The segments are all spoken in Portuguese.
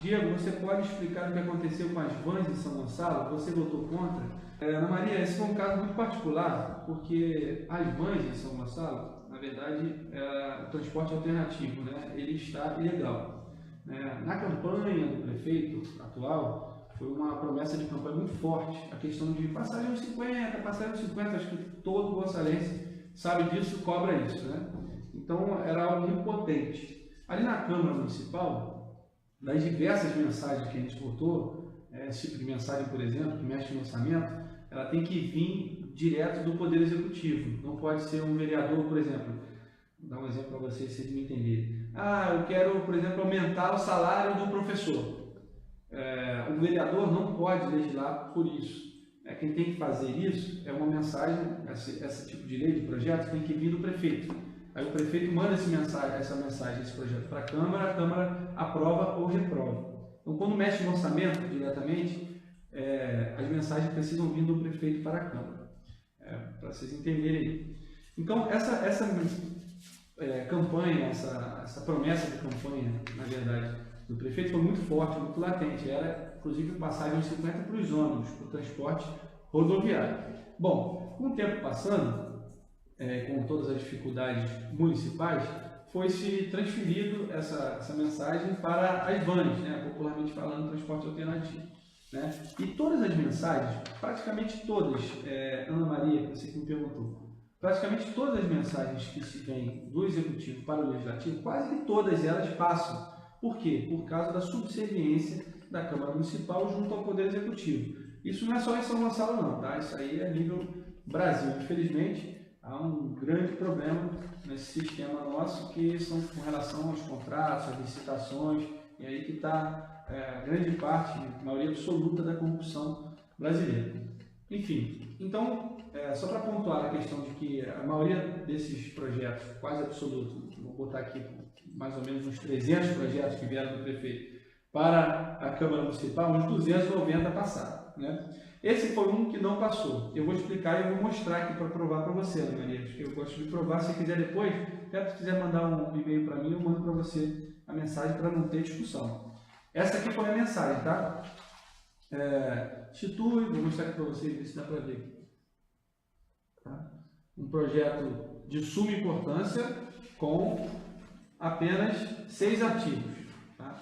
Diego, você pode explicar o que aconteceu com as vans em São Gonçalo? Você votou contra? Ana Maria, esse foi um caso muito particular, porque as vans em São Gonçalo, na verdade, o transporte alternativo, né? Ele está ilegal. Na campanha do prefeito atual, foi uma promessa de campanha muito forte, a questão de passagem aos 50, acho que todo gonçalense sabe disso, cobra isso, né? Então, era algo muito potente. Ali na Câmara Municipal, das diversas mensagens que a gente votou, esse tipo de mensagem, por exemplo, que mexe no orçamento, ela tem que vir direto do Poder Executivo. Não pode ser um vereador, por exemplo. Vou dar um exemplo para vocês me entenderem. Eu quero, por exemplo, aumentar o salário do professor. O vereador não pode legislar por isso. Quem tem que fazer isso é uma mensagem, esse tipo de lei, de projeto, tem que vir do prefeito. Aí o prefeito manda essa mensagem, esse projeto para a Câmara aprova ou reprova. Então, quando mexe no orçamento diretamente, as mensagens precisam vir do prefeito para a Câmara, para vocês entenderem. Então, essa campanha, essa promessa de campanha, na verdade, do prefeito foi muito forte, muito latente. Era, inclusive, passagem de 50 para os ônibus, para o transporte rodoviário. Bom, com o tempo passando, com todas as dificuldades municipais, foi-se transferido essa mensagem para as vans, popularmente falando, transporte alternativo. E todas as mensagens, praticamente todas, Ana Maria, você que me perguntou, praticamente todas as mensagens que se vêm do Executivo para o Legislativo, quase que todas elas passam. Por quê? Por causa da subserviência da Câmara Municipal junto ao Poder Executivo. Isso não é só em São Gonçalo não, tá? Isso aí é nível Brasil. Infelizmente, há um grande problema nesse sistema nosso, que são com relação aos contratos, às licitações, e aí que está grande parte, a maioria absoluta da corrupção brasileira. Enfim, então, só para pontuar a questão de que a maioria desses projetos, quase absoluto, vou botar aqui mais ou menos uns 300 projetos que vieram do prefeito para a Câmara Municipal, uns 290 passaram, Esse foi um que não passou. Eu vou explicar e eu vou mostrar aqui para provar para você, Ana Maria. Acho que eu gosto de provar. Se quiser depois, até se quiser mandar um e-mail para mim, eu mando para você a mensagem para não ter discussão. Essa aqui foi a mensagem, tá? Institui, vou mostrar aqui para vocês, ver se dá para ver. Tá? Um projeto de suma importância com apenas 6 artigos. Tá?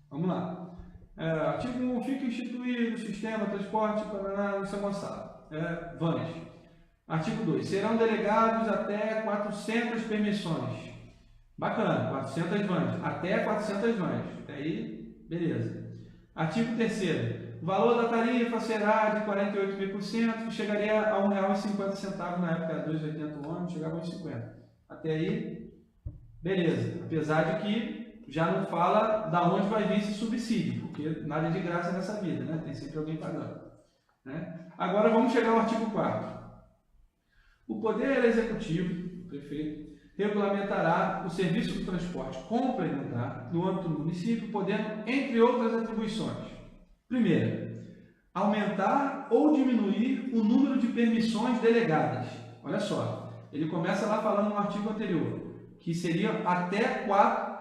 Vamos lá. Artigo 1, fica instituído o sistema de transporte para São Gonçalo. Vans. Artigo 2, serão delegados até 400 permissões. Bacana, 400 vans. Até 400 vans. Aí, beleza. Artigo 3º, o valor da tarifa será de 48,5%, chegaria a R$ 1,50 na época, era 2,80 o ônibus, chegava a 1,50. Até aí, beleza. Apesar de que já não fala da onde vai vir esse subsídio, porque nada é de graça nessa vida, Tem sempre alguém pagando. Agora vamos chegar ao artigo 4º. O Poder Executivo, o prefeito, regulamentará o serviço de transporte complementar no âmbito do município, podendo, entre outras atribuições, primeira, aumentar ou diminuir o número de permissões delegadas. Olha só, ele começa lá falando no artigo anterior, que seria até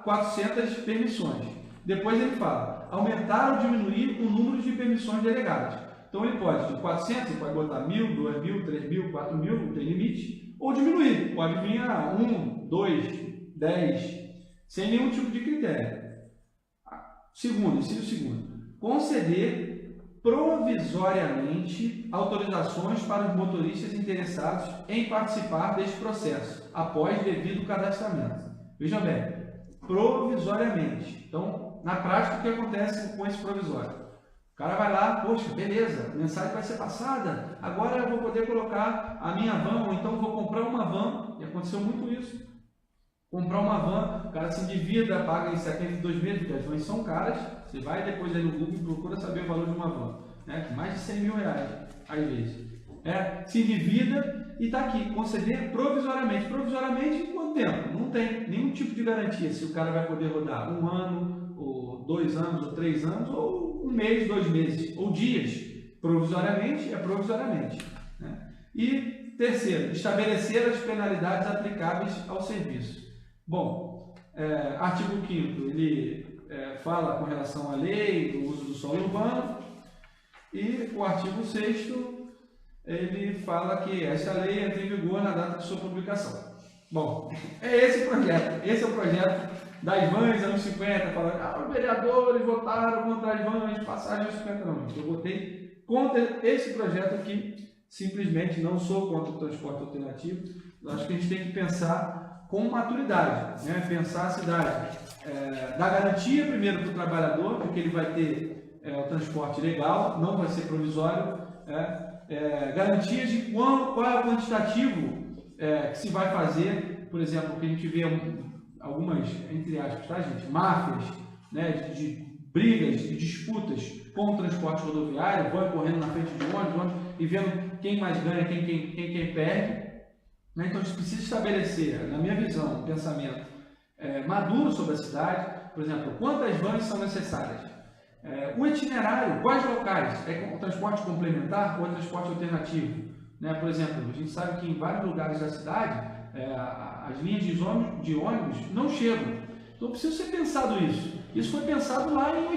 400 permissões. Depois ele fala, aumentar ou diminuir o número de permissões delegadas. Então ele pode, de 400, ele pode botar 1.000, 2.000, 3.000, 4.000, não tem limite, ou diminuir, pode vir a 1, 2, 10, sem nenhum tipo de critério. Segundo, inciso segundo, conceder provisoriamente autorizações para os motoristas interessados em participar deste processo, após devido cadastramento. Veja bem, provisoriamente. Então, na prática, o que acontece com esse provisório? O cara vai lá, poxa, beleza, a mensagem vai ser passada, agora eu vou poder colocar a minha van, ou então vou comprar uma van, e aconteceu muito isso. Comprar uma van, o cara se endivida, paga em 72 meses, porque as vans são caras, você vai depois aí no Google e procura saber o valor de uma van, que mais de 100 mil reais, às vezes. Se endivida e está aqui, conceder provisoriamente. Provisoriamente em quanto tempo? Não tem nenhum tipo de garantia se o cara vai poder rodar 1 ano, ou 2 anos, ou 3 anos, ou 1 mês, 2 meses, ou dias. Provisoriamente é provisoriamente. E terceiro, estabelecer as penalidades aplicáveis ao serviço. Bom, artigo 5º, ele fala com relação à lei do uso do solo urbano, e o artigo 6º ele fala que esta lei entra em vigor na data de sua publicação. Bom, é esse é o projeto das vans anos 50, falando os vereadores votaram contra as vans, passaram anos 50, não, eu votei contra esse projeto aqui, simplesmente não sou contra o transporte alternativo. Eu acho que a gente tem que pensar com maturidade, né? Pensar a cidade, dar garantia primeiro para o trabalhador, porque ele vai ter o transporte legal, não vai ser provisório, garantias de qual é o quantitativo que se vai fazer, por exemplo, que a gente vê algumas, entre aspas, tá, gente, máfias, né, de brigas, de disputas com o transporte rodoviário, vão correndo na frente de ônibus e vendo quem mais ganha, quem perde. Né? Então a gente precisa estabelecer, na minha visão, um pensamento maduro sobre a cidade, por exemplo, quantas vans são necessárias, o itinerário, quais locais, é transporte complementar ou é transporte alternativo, né? Por exemplo, a gente sabe que em vários lugares da cidade as linhas de ônibus não chegam, então precisa ser pensado isso. Isso foi pensado lá em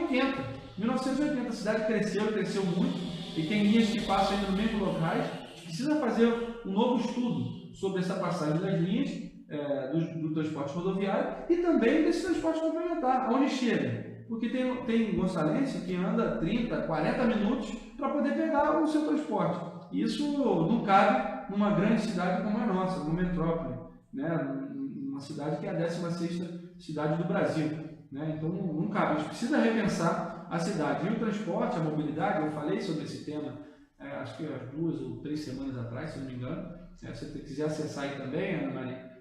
1980, a cidade cresceu muito e tem linhas que passam ainda no mesmo locais. Precisa fazer um novo estudo sobre essa passagem das linhas do transporte rodoviário e também desse transporte complementar, onde chega. Porque tem gonçalense que anda 30, 40 minutos para poder pegar o seu transporte. Isso não cabe numa grande cidade como a nossa, uma metrópole, né? Uma cidade que é a 16ª cidade do Brasil, né? Então não cabe. A gente precisa repensar a cidade. E o transporte, a mobilidade, eu falei sobre esse tema, acho que há 2 ou 3 semanas atrás, se não me engano. Se você quiser acessar aí também, Ana Maria,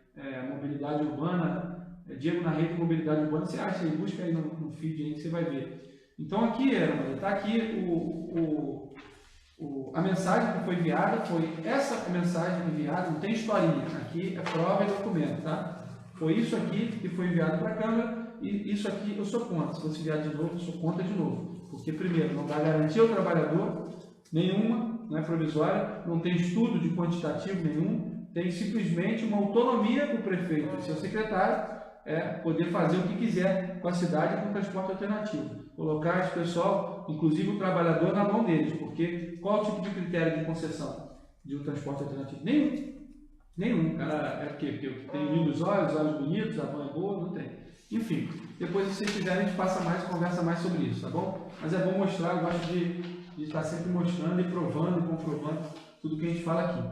mobilidade urbana, Diego na rede mobilidade urbana, você acha aí, busca aí no feed aí que você vai ver. Então aqui, Ana Maria, está aqui a mensagem que foi enviada, foi essa mensagem enviada, não tem historinha, aqui é prova e documento, tá? Foi isso aqui que foi enviado para a Câmara e isso aqui eu sou contra. Se fosse enviado de novo, eu sou contra de novo. Porque, primeiro, não dá garantia ao trabalhador nenhuma, não é provisória, não tem estudo de quantitativo nenhum, tem simplesmente uma autonomia para o prefeito e seu secretário poder fazer o que quiser com a cidade com transporte alternativo. Colocar esse pessoal, inclusive o trabalhador, na mão deles, porque qual o tipo de critério de concessão de um transporte alternativo? Nenhum. Cara, porque tem lindos olhos bonitos, a van é boa, não tem. Enfim, depois se vocês quiserem a gente conversa mais sobre isso, tá bom? Mas é bom mostrar, eu gosto de estar sempre mostrando e provando e comprovando tudo que a gente fala aqui.